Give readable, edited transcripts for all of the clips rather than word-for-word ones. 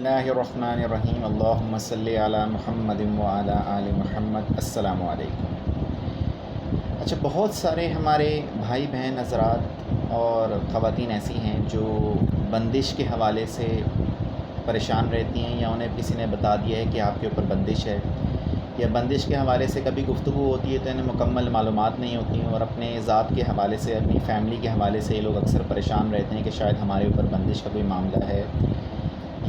اللہ الرحمن الرحیم اللہم صلی علی محمد وعلی آل محمد۔ السلام علیکم۔ اچھا، بہت سارے ہمارے بھائی بہن حضرات اور خواتین ایسی ہیں جو بندش کے حوالے سے پریشان رہتی ہیں، یا انہیں کسی نے بتا دیا ہے کہ آپ کے اوپر بندش ہے، یا بندش کے حوالے سے کبھی گفتگو ہوتی ہے تو انہیں مکمل معلومات نہیں ہوتی ہیں، اور اپنے ذات کے حوالے سے، اپنی فیملی کے حوالے سے یہ لوگ اکثر پریشان رہتے ہیں کہ شاید ہمارے اوپر بندش کا کوئی معاملہ ہے،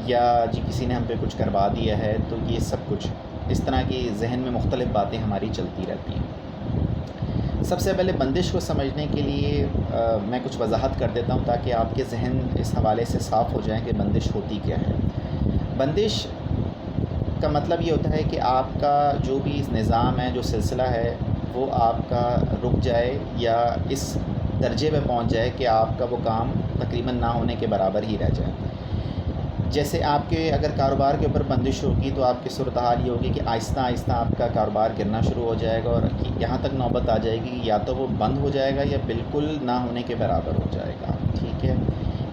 یا جی کسی نے ہم پہ کچھ کروا دیا ہے۔ تو یہ سب کچھ اس طرح کی ذہن میں مختلف باتیں ہماری چلتی رہتی ہیں۔ سب سے پہلے بندش کو سمجھنے کے لیے میں کچھ وضاحت کر دیتا ہوں تاکہ آپ کے ذہن اس حوالے سے صاف ہو جائیں کہ بندش ہوتی کیا ہے۔ بندش کا مطلب یہ ہوتا ہے کہ آپ کا جو بھی نظام ہے، جو سلسلہ ہے، وہ آپ کا رک جائے یا اس درجے پہ پہنچ جائے کہ آپ کا وہ کام تقریباً نہ ہونے کے برابر ہی رہ جائے۔ جیسے آپ کے اگر کاروبار کے اوپر بندش ہوگی تو آپ کی صورتحال یہ ہوگی کہ آہستہ آہستہ آپ کا کاروبار گرنا شروع ہو جائے گا، اور یہاں تک نوبت آ جائے گی کہ یا تو وہ بند ہو جائے گا یا بالکل نہ ہونے کے برابر ہو جائے گا، ٹھیک ہے۔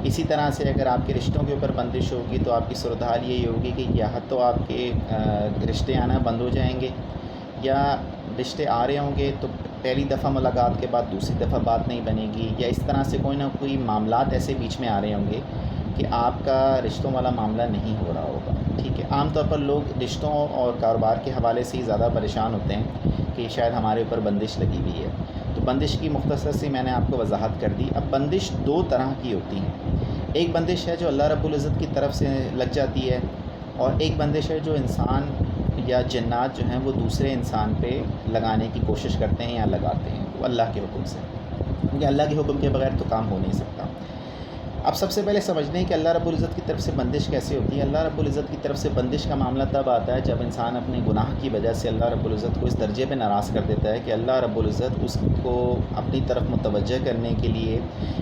اسی طرح سے اگر آپ کے رشتوں کے اوپر بندش ہوگی تو آپ کی صورتحال یہی ہوگی کہ یا تو آپ کے رشتے آنا بند ہو جائیں گے، یا رشتے آ رہے ہوں گے تو پہلی دفعہ ملاقات کے بعد دوسری دفعہ بات نہیں بنے گی، یا اس طرح سے کوئی نہ کوئی معاملات ایسے بیچ میں آ رہے ہوں گے کہ آپ کا رشتوں والا معاملہ نہیں ہو رہا ہوگا، ٹھیک ہے۔ عام طور پر لوگ رشتوں اور کاروبار کے حوالے سے ہی زیادہ پریشان ہوتے ہیں کہ شاید ہمارے اوپر بندش لگی ہوئی ہے۔ تو بندش کی مختصر سی میں نے آپ کو وضاحت کر دی۔ اب بندش دو طرح کی ہوتی ہے، ایک بندش ہے جو اللہ رب العزت کی طرف سے لگ جاتی ہے، اور ایک بندش ہے جو انسان یا جنات جو ہیں وہ دوسرے انسان پہ لگانے کی کوشش کرتے ہیں یا لگاتے ہیں، وہ اللہ کے حکم سے، کیونکہ اللہ کے حکم کے بغیر تو کام ہو نہیں سکتا۔ اب سب سے پہلے سمجھنے ہیں کہ اللہ رب العزت کی طرف سے بندش کیسے ہوتی ہے۔ اللہ رب العزت کی طرف سے بندش کا معاملہ تب آتا ہے جب انسان اپنے گناہ کی وجہ سے اللہ رب العزت کو اس درجے پہ ناراض کر دیتا ہے کہ اللہ رب العزت اس کو اپنی طرف متوجہ کرنے کے لیے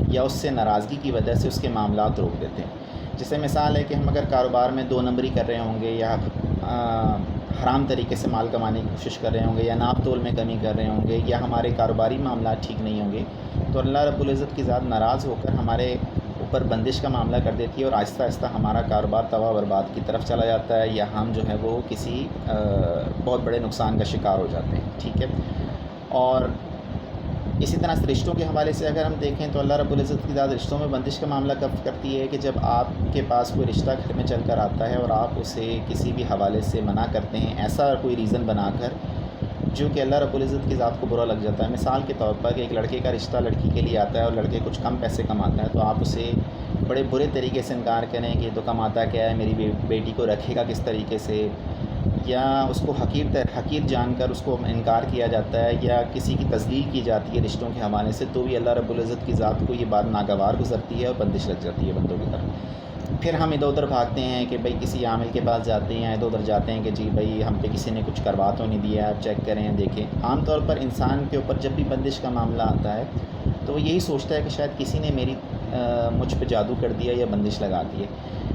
یا اس سے ناراضگی کی وجہ سے اس کے معاملات روک دیتے ہیں۔ جیسے مثال ہے کہ ہم اگر کاروبار میں دو نمبری کر رہے ہوں گے، یا حرام طریقے سے مال کمانے کی کوشش کر رہے ہوں گے، یا ناپ تول میں کمی کر رہے ہوں گے، یا ہمارے کاروباری معاملات ٹھیک نہیں ہوں گے، تو اللہ رب العزت کی ذات ناراض ہو کر ہمارے اوپر بندش کا معاملہ کر دیتی ہے، اور آہستہ آہستہ ہمارا کاروبار تباہ برباد کی طرف چلا جاتا ہے، یا ہم جو ہے وہ کسی بہت بڑے نقصان کا شکار ہو جاتے ہیں، ٹھیک ہے۔ اور اسی طرح سے رشتوں کے حوالے سے اگر ہم دیکھیں تو اللہ رب العزت کی ذات رشتوں میں بندش کا معاملہ کب کرتی ہے کہ جب آپ کے پاس کوئی رشتہ گھر میں چل کر آتا ہے اور آپ اسے کسی بھی حوالے سے منع کرتے ہیں، ایسا کوئی ریزن بنا کر جو کہ اللہ رب العزت کی ذات کو برا لگ جاتا ہے۔ مثال کے طور پر کہ ایک لڑکے کا رشتہ لڑکی کے لیے آتا ہے اور لڑکے کچھ کم پیسے کماتا ہے، تو آپ اسے بڑے برے طریقے سے انکار کریں کہ یہ تو کماتا کیا ہے، میری بیٹی کو رکھے گا کس طریقے سے، یا اس کو حقیر جان کر اس کو انکار کیا جاتا ہے، یا کسی کی تذلیل کی جاتی ہے رشتوں کے حوالے سے، تو بھی اللہ رب العزت کی ذات کو یہ بات ناگوار گزرتی ہے اور بندش لگ جاتی ہے بندوں کی طرف۔ پھر ہم ادھر ادھر بھاگتے ہیں کہ بھئی کسی عامل کے پاس جاتے ہیں، ادھر ادھر جاتے ہیں کہ جی بھئی ہم پہ کسی نے کچھ کروا تو نہیں دیا، آپ چیک کریں دیکھیں۔ عام طور پر انسان کے اوپر جب بھی بندش کا معاملہ آتا ہے تو وہ یہی سوچتا ہے کہ شاید کسی نے مجھ پہ جادو کر دیا یا بندش لگا دی ہے،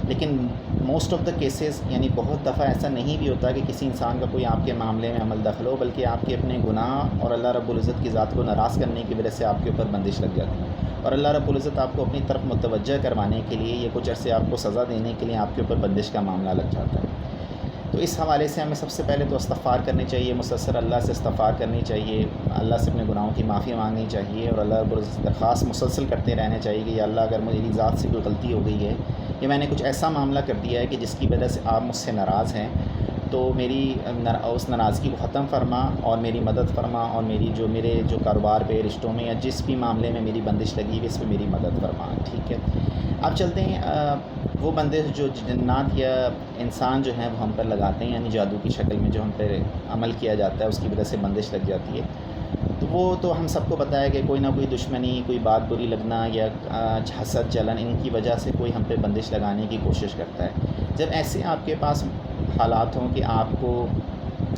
لیکن موسٹ آف دا کیسز، یعنی بہت دفعہ ایسا نہیں بھی ہوتا کہ کسی انسان کا کوئی آپ کے معاملے میں عمل دخل ہو، بلکہ آپ کے اپنے گناہ اور اللہ رب العزت کی ذات کو ناراض کرنے کی وجہ سے آپ کے اوپر بندش لگ جاتی ہے، اور اللہ رب العزت آپ کو اپنی طرف متوجہ کروانے کے لیے یا کچھ عرصے آپ کو سزا دینے کے لیے آپ کے اوپر بندش کا معاملہ لگ جاتا ہے۔ تو اس حوالے سے ہمیں سب سے پہلے تو استغفار کرنی چاہیے، مسلسل اللہ سے استغفار کرنی چاہیے، اللہ سے اپنے گناہوں کی معافی مانگنی چاہیے، اور اللہ رب العزت سے درخواست مسلسل کرتے رہنا چاہیے کہ یا اللہ اگر میری ذات سے کوئی غلطی ہو گئی ہے، یا میں نے کچھ ایسا معاملہ کر دیا ہے کہ جس کی وجہ سے آپ مجھ سے ناراض ہیں، تو میری اس ناراضگی کو ختم فرما اور میری مدد فرما، اور میرے جو کاروبار پہ، رشتوں میں، یا جس بھی معاملے میں میری بندش لگی ہوئی اس پہ میری مدد فرما، ٹھیک ہے۔ اب چلتے ہیں وہ بندش جو جنات یا انسان جو ہیں وہ ہم پر لگاتے ہیں، یعنی جادو کی شکل میں جو ہم پہ عمل کیا جاتا ہے اس کی وجہ سے بندش لگ جاتی ہے، تو وہ تو ہم سب کو پتہ ہے کہ کوئی نہ کوئی دشمنی، کوئی بات بری لگنا، یا حسد، جلن، ان کی وجہ سے کوئی ہم پہ بندش لگانے کی کوشش کرتا ہے۔ جب ایسے آپ کے پاس حالات ہوں کہ آپ کو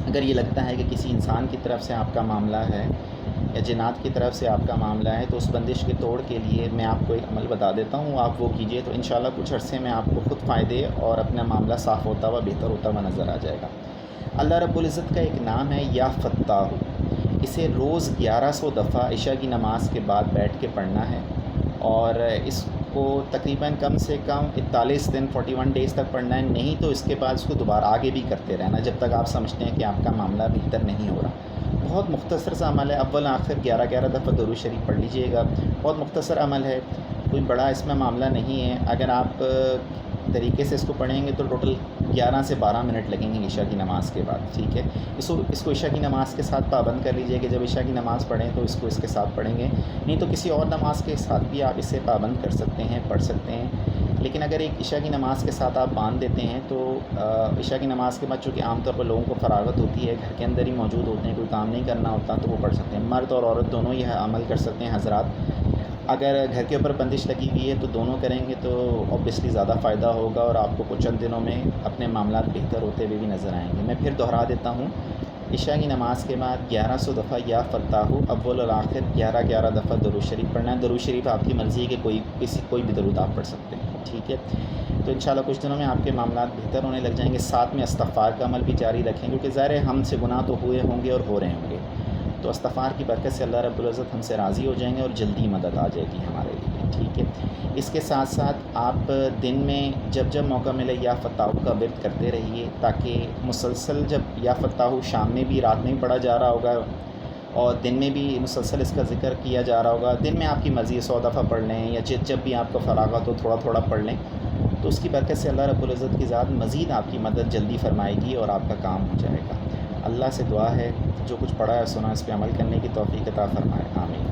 اگر یہ لگتا ہے کہ کسی انسان کی طرف سے آپ کا معاملہ ہے یا جنات کی طرف سے آپ کا معاملہ ہے، تو اس بندش کے توڑ کے لیے میں آپ کو ایک عمل بتا دیتا ہوں، آپ وہ کیجئے تو انشاءاللہ کچھ عرصے میں آپ کو خود فائدے اور اپنا معاملہ صاف ہوتا ہوا، بہتر ہوتا ہوا نظر آ جائے گا۔ اللہ رب العزت کا ایک نام ہے یا فتاح، اسے روز 1100 دفعہ عشاء کی نماز کے بعد بیٹھ کے پڑھنا ہے، اور اس کو تقریباً کم سے کم 41 دن 41 ڈیز تک پڑھنا ہے، نہیں تو اس کے بعد اس کو دوبارہ آگے بھی کرتے رہنا جب تک آپ سمجھتے ہیں کہ آپ کا معاملہ بہتر نہیں ہو رہا۔ بہت مختصر سا عمل ہے، اول آخر 11 دفعہ درود شریف پڑھ لیجئے گا، بہت مختصر عمل ہے، کوئی بڑا اس میں معاملہ نہیں ہے۔ اگر آپ طریقے سے اس کو پڑھیں گے تو ٹوٹل 11 سے 12 منٹ لگیں گے عشاء کی نماز کے بعد، ٹھیک ہے۔ اس کو عشاء کی نماز کے ساتھ پابند کر لیجئے کہ جب عشاء کی نماز پڑھیں تو اس کو اس کے ساتھ پڑھیں گے، نہیں تو کسی اور نماز کے ساتھ بھی آپ اسے پابند کر سکتے ہیں، پڑھ سکتے ہیں۔ لیکن اگر ایک عشاء کی نماز کے ساتھ آپ باندھ دیتے ہیں تو عشاء کی نماز کے بعد چونکہ عام طور پر لوگوں کو فراغت ہوتی ہے، گھر کے اندر ہی موجود ہوتے ہیں، کوئی کام نہیں کرنا ہوتا، تو وہ پڑھ سکتے ہیں۔ مرد اور عورت دونوں یہ عمل کر سکتے ہیں حضرات۔ اگر گھر کے اوپر بندش لگی ہوئی ہے تو دونوں کریں گے تو اوبیسلی زیادہ فائدہ ہوگا اور آپ کو کچھ چند دنوں میں اپنے معاملات بہتر ہوتے ہوئے بھی نظر آئیں گے۔ میں پھر دہرا دیتا ہوں، عشاء کی نماز کے بعد 1100 دفعہ یا فتاح اول اور آخر 11 دفعہ درود شریف پڑھنا ہے۔ درود شریف آپ کی مرضی ہے کہ کوئی بھی درود آپ پڑھ سکتے ہیں، ٹھیک ہے۔ تو انشاءاللہ کچھ دنوں میں آپ کے معاملات بہتر ہونے لگ جائیں گے۔ ساتھ میں استغفار کا عمل بھی جاری رکھیں، کیونکہ ظاہر ہے ہم سے گناہ تو ہوئے ہوں گے اور ہو رہے ہوں گے، تو استغفار کی برکت سے اللہ رب العزت ہم سے راضی ہو جائیں گے اور جلدی مدد آ جائے گی ہمارے لیے، ٹھیک ہے۔ اس کے ساتھ ساتھ آپ دن میں جب موقع ملے یا فتح کا ورد کرتے رہیے، تاکہ مسلسل جب یا فتح شام میں بھی رات میں بھی پڑھا جا رہا ہوگا اور دن میں بھی مسلسل اس کا ذکر کیا جا رہا ہوگا، دن میں آپ کی مرضی 100 دفعہ پڑھ لیں یا جب بھی آپ کو فراغت ہو تھوڑا تھوڑا پڑھ لیں، تو اس کی برکت سے اللہ رب العزت کی ذات مزید آپ کی مدد جلدی فرمائے گی اور آپ کا کام ہو جائے گا۔ اللہ سے دعا ہے جو کچھ پڑھا ہے سنا اس پہ عمل کرنے کی توفیق عطا فرمائے، آمین۔